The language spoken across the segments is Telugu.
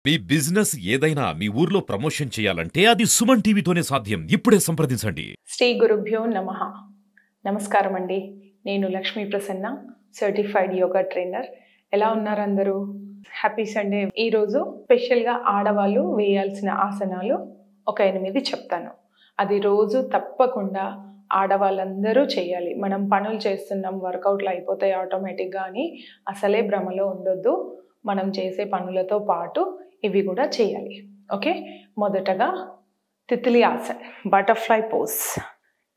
మీ బిజినెస్ ఏదైనా మీ ఊర్లో ప్రమోషన్ చేయాలంటే అది సుమన్ టీవీతోనే సాధ్యం. ఇప్పుడే సంప్రదించండి. శ్రీ గురుభ్యో నమః. నమస్కారం అండి. నేను లక్ష్మీ ప్రసన్న, సర్టిఫైడ్ యోగా ట్రైనర్. ఎలా ఉన్నారు అందరూ? Happy Sunday. ఈరోజు స్పెషల్గా ఆడవాళ్ళు వేయాల్సిన ఆసనాలు ఒక 8 చెప్తాను. అది రోజు తప్పకుండా ఆడవాళ్ళందరూ చేయాలి. మనం పనులు చేస్తున్నాం, వర్కౌట్లు అయిపోతాయి ఆటోమేటిక్గా అని అసలే భ్రమలో ఉండొద్దు. మనం చేసే పనులతో పాటు ఇవి కూడా చేయాలి. ఓకే, మొదటగా తిత్లీ ఆసన్, బటర్ఫ్లై పోజ్.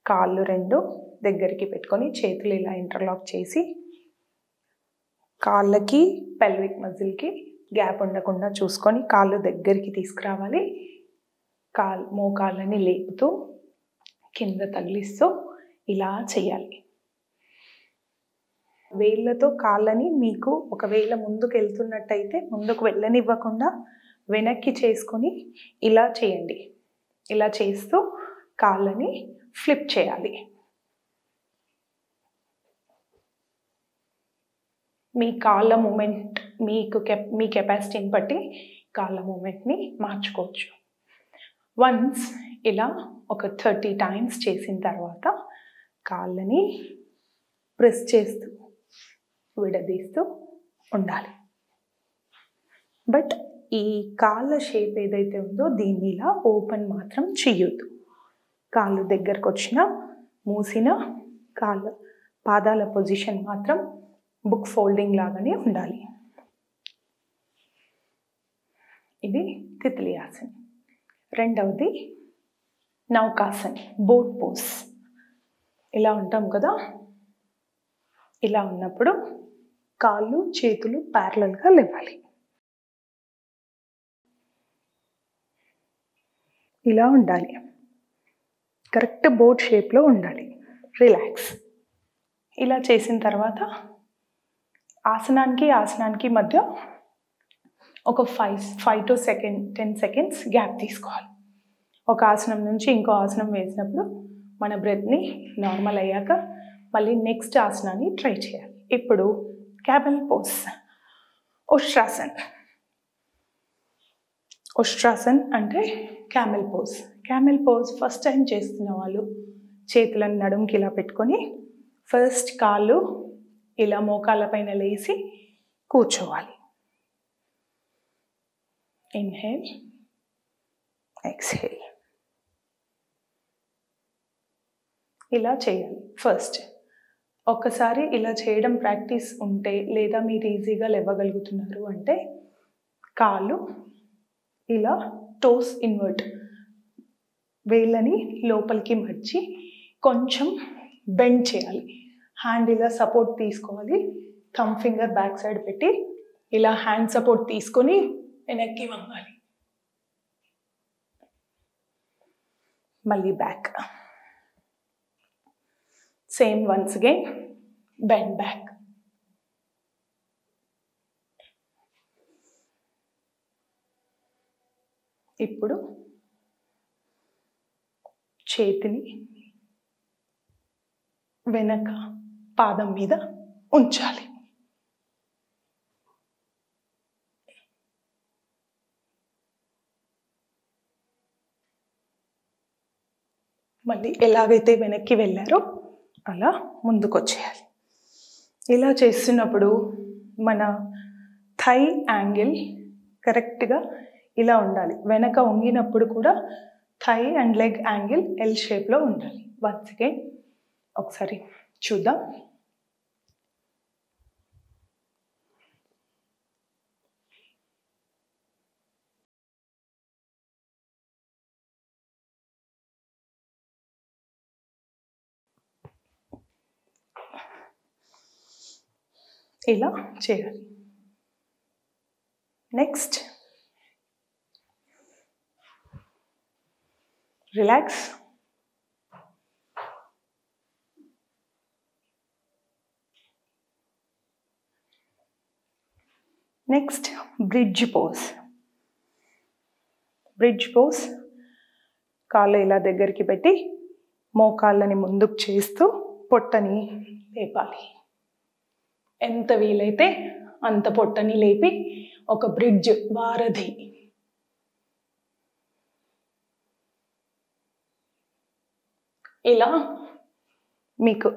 కాళ్ళు రెండు దగ్గరికి పెట్టుకొని చేతులు ఇలా ఇంటర్లాక్ చేసి కాళ్ళకి పెల్విక్ మజిల్కి గ్యాప్ ఉండకుండా చూసుకొని కాళ్ళు దగ్గరికి తీసుకురావాలి. మోకాళ్ళని లేపుతూ కింద తగిలిస్తూ ఇలా చేయాలి. వేళ్ళతో కాళ్ళని మీకు ఒకవేళ ముందుకు వెళ్తున్నట్టయితే ముందుకు వెళ్ళనివ్వకుండా వెనక్కి చేసుకొని ఇలా చేయండి. ఇలా చేస్తూ కాళ్ళని ఫ్లిప్ చేయాలి. మీ కాళ్ళ మూమెంట్ మీ కెపాసిటీని బట్టి కాళ్ళ మూమెంట్ని మార్చుకోవచ్చు. వన్స్ ఇలా ఒక 30 టైమ్స్ చేసిన తర్వాత కాళ్ళని ప్రెస్ చేస్తూ విడదీస్తూ ఉండాలి. బట్ ఈ కాళ్ళ షేప్ ఏదైతే ఉందో దీన్ని ఇలా ఓపెన్ మాత్రం చెయ్యొద్దు. కాళ్ళు దగ్గరకు వచ్చిన మూసిన పాదాల పొజిషన్ మాత్రం బుక్ ఫోల్డింగ్ లాగానే ఉండాలి. ఇది తిత్లీ ఆసన్. రెండవది నౌకాసన్, బోట్ పోజ్. ఇలా ఉంటాం కదా, ఇలా ఉన్నప్పుడు కాళ్ళు చేతులు ప్యారలల్గా లేవాలి. ఇలా ఉండాలి, కరెక్ట్ బోట్ షేప్లో ఉండాలి. రిలాక్స్. ఇలా చేసిన తర్వాత ఆసనానికి మధ్య ఒక 5 to 10 సెకండ్స్ గ్యాప్ తీసుకోవాలి. ఒక ఆసనం నుంచి ఇంకో ఆసనం వేసినప్పుడు మన బ్రెత్ని నార్మల్ అయ్యాక మళ్ళీ నెక్స్ట్ ఆసనాన్ని ట్రై చేయాలి. ఇప్పుడు క్యామెల్ పోజ్, ఉష్ట్రాసన్. ఉష్ట్రాసన్ అంటే camel pose. Camel pose first time చేస్తున్న వాళ్ళు చేతులను నడుముకి ఇలా పెట్టుకొని ఫస్ట్ కాళ్ళు ఇలా మోకాళ్ళ పైన లేసి కూర్చోవాలి. Inhale, exhale. ఇలా చేయాలి. ఫస్ట్ ఒక్కసారి ఇలా చేయడం ప్రాక్టీస్ ఉంటే లేదా మీరు ఈజీగా లేవగలుగుతున్నారు అంటే కాళ్ళు ఇలా టోస్ ఇన్వర్ట్, వేళ్ళని లోపలికి మర్చి కొంచెం బెండ్ చేయాలి. హ్యాండ్ ఇలా సపోర్ట్ తీసుకోవాలి. థంబ్ ఫింగర్ బ్యాక్ సైడ్ పెట్టి ఇలా హ్యాండ్ సపోర్ట్ తీసుకొని వెనక్కి వంగాలి. మళ్ళీ back. Same once again, bend back. ఇప్పుడు చేతిని వెనక పాదం మీద ఉంచాలి. మళ్ళీ ఎలాగైతే వెనక్కి వెళ్ళారో అలా ముందుకు వచ్చేయాలి. ఇలా చేస్తున్నప్పుడు మన థై యాంగిల్ కరెక్ట్గా ఇలా ఉండాలి. వెనక వంగినప్పుడు కూడా thigh and leg angle L షేప్లో ఉండాలి. వన్స్ అగైన్ ఒకసారి చూద్దాం. ఇలా చేయాలి. Next relax. Next bridge pose. Bridge pose కాళ్ళు ఇలా దగ్గరికి పెట్టి మోకాళ్ళని ముందుకు చేస్తూ పొట్టని లేపాలి. ఎంత వీలైతే అంత పొట్టని లేపి ఒక బ్రిడ్జ్, వారధి ఇలా మీకు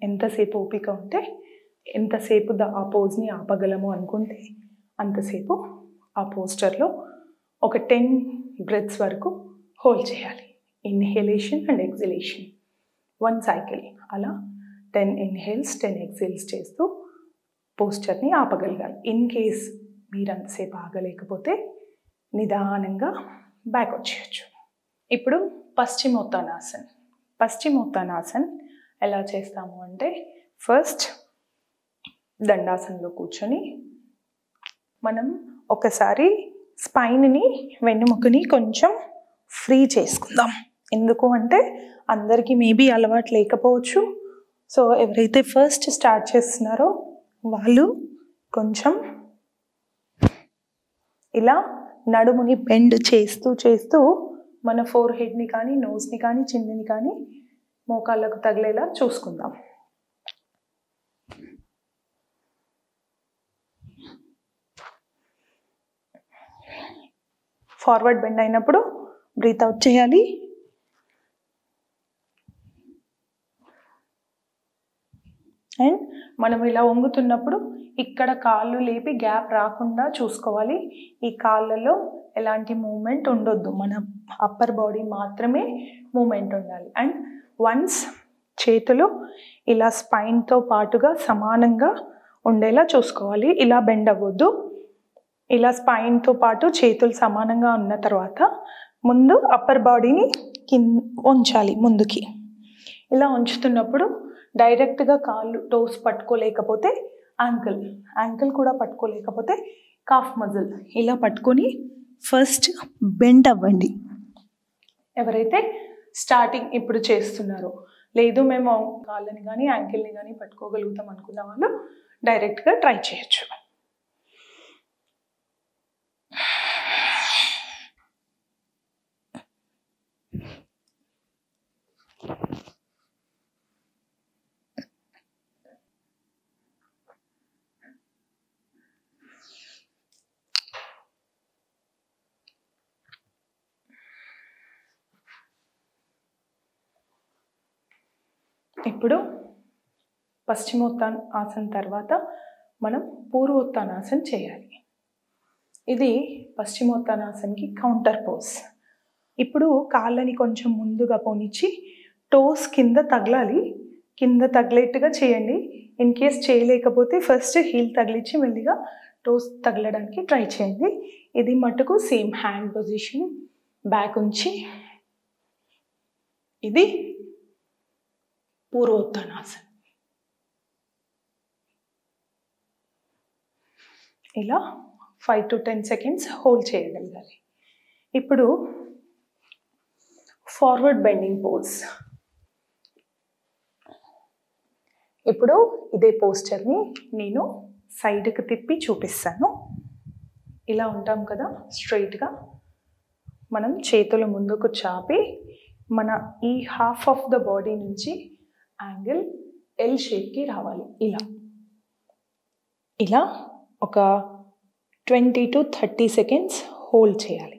ఎంతసేపు ఓపిక ఉంటే ఎంతసేపు ఆ పోజ్ని ఆపగలము అనుకుంటే అంతసేపు ఆ పోస్చర్లో ఒక 10 బ్రెత్స్ వరకు హోల్డ్ చేయాలి. Inhalation and exhalation 1 cycle. అలా 10 ఇన్హేల్స్ 10 ఎక్సేల్స్ చేస్తూ పోస్చర్ని ఆపగలగాలి. ఇన్ కేస్ మీరు అంతసేపు ఆగలేకపోతే నిదానంగా బ్యాక్ వచ్చేయచ్చు. ఇప్పుడు పశ్చిమోత్తానాసన్ ఎలా చేస్తాము అంటే ఫస్ట్ దండాసనలో కూర్చొని మనం ఒకసారి స్పైన్ని వెన్నుముకని కొంచెం ఫ్రీ చేసుకుందాం. ఎందుకు అంటే అందరికీ మేబీ అలవాటు లేకపోవచ్చు. సో ఎవరైతే ఫస్ట్ స్టార్ట్ చేస్తున్నారో వాళ్ళు కొంచెం ఇలా నడుముని బెండ్ చేస్తూ మన ఫోర్ హెడ్ని కానీ నోస్ని కానీ చిన్నని కానీ మోకాళ్ళకు తగిలేలా చూసుకుందాం. ఫార్వర్డ్ బెండ్ అయినప్పుడు బ్రీత్ అవుట్ చేయాలి. అండ్ మనం ఇలా వంగుతున్నప్పుడు ఇక్కడ కాళ్ళు లేపి గ్యాప్ రాకుండా చూసుకోవాలి. ఈ కాళ్ళలో ఎలాంటి మూమెంట్ ఉండొద్దు, మన అప్పర్ బాడీ మాత్రమే మూమెంట్ ఉండాలి. అండ్ వన్స్ చేతులు ఇలా స్పైన్తో పాటుగా సమానంగా ఉండేలా చూసుకోవాలి. ఇలా బెండ్ అవ్వద్దు. ఇలా స్పైన్తో పాటు చేతులు సమానంగా ఉన్న తర్వాత ముందు అప్పర్ బాడీని ఉంచాలి ముందుకి. ఇలా ఉంచుతున్నప్పుడు డైరెక్ట్గా కాళ్ళు టోస్ పట్టుకోలేకపోతే యాంకిల్ కూడా పట్టుకోలేకపోతే కాఫ్ మజిల్ ఇలా పట్టుకొని ఫస్ట్ బెండ్ అవ్వండి. ఎవరైతే స్టార్టింగ్ ఇప్పుడు చేస్తున్నారో, లేదు మేము కాళ్ళని కానీ యాంకిల్ని కానీ పట్టుకోగలుగుతాం అనుకున్న వాళ్ళు డైరెక్ట్గా ట్రై చేయొచ్చు. ఇప్పుడు పశ్చిమోత్తానాసన తర్వాత మనం పూర్వోత్తానాసన చేయాలి. ఇది పశ్చిమోత్తానాసనకి కౌంటర్ పోజ్. ఇప్పుడు కాళ్ళని కొంచెం ముందుగా పోనిచ్చి టోస్ కింద తగలాలి. కింద తగిలేట్టుగా చేయండి. ఇన్ కేస్ చేయలేకపోతే ఫస్ట్ హీల్ తగిలించి మెల్లిగా టోస్ తగలడానికి ట్రై చేయండి. ఇది మటుకు సేమ్ హ్యాండ్ పొజిషన్, బ్యాక్ ఉంచి. ఇది పూర్వోత్తానాసన. ఇలా 5 to 10 seconds హోల్డ్ చేయగలగాలి. ఇప్పుడు ఫార్వర్డ్ బెండింగ్ పోజ్. ఇప్పుడు ఇదే పోస్చర్ని నేను సైడ్కి తిప్పి చూపిస్తాను. ఇలా ఉంటాం కదా స్ట్రైట్గా. మనం చేతులు ముందుకు చాపి మన ఈ హాఫ్ ఆఫ్ ద బాడీ నుంచి యాంగిల్ ఎల్ షేప్కి రావాలి. ఇలా ఒక 20 to 30 seconds హోల్డ్ చేయాలి.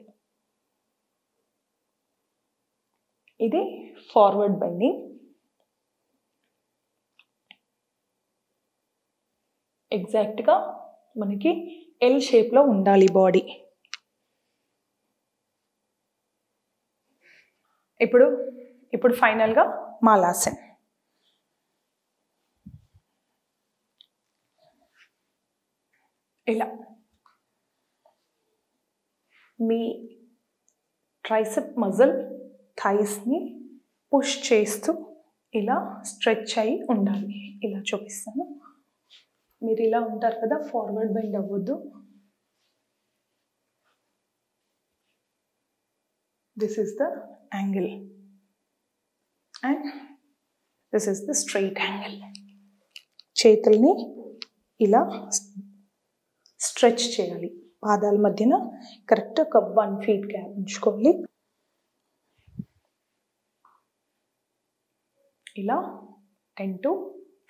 ఇది ఫార్వర్డ్ బెండింగ్. ఎగ్జాక్ట్గా మనకి ఎల్ షేప్లో ఉండాలి బాడీ. ఇప్పుడు ఫైనల్గా మాలాసన్. ఇలా మీ ట్రైసెప్ మజిల్ థైస్ని పుష్ చేస్తూ ఇలా స్ట్రెచ్ అయి ఉండాలి. ఇలా చూపిస్తాను. మీరు ఇలా ఉంటారు కదా, ఫార్వర్డ్ బెండ్ అవ్వద్దు. This is the angle and this is the straight angle. చేతుల్ని ఇలా స్ట్రెచ్ చేయాలి. పాదాల మధ్యన కరెక్ట్ ఒక 1 feet గ్యాప్ ఉంచుకోవాలి. ఇలా 10 to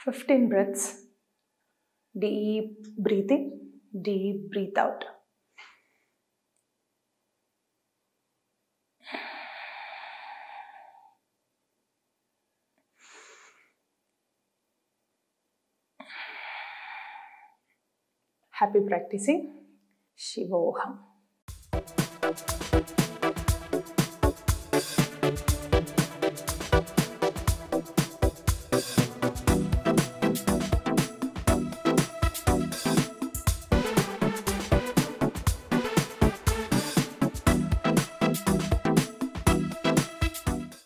15 breaths. Deep breathing, deep breathe out. Happy practising. Shivoham.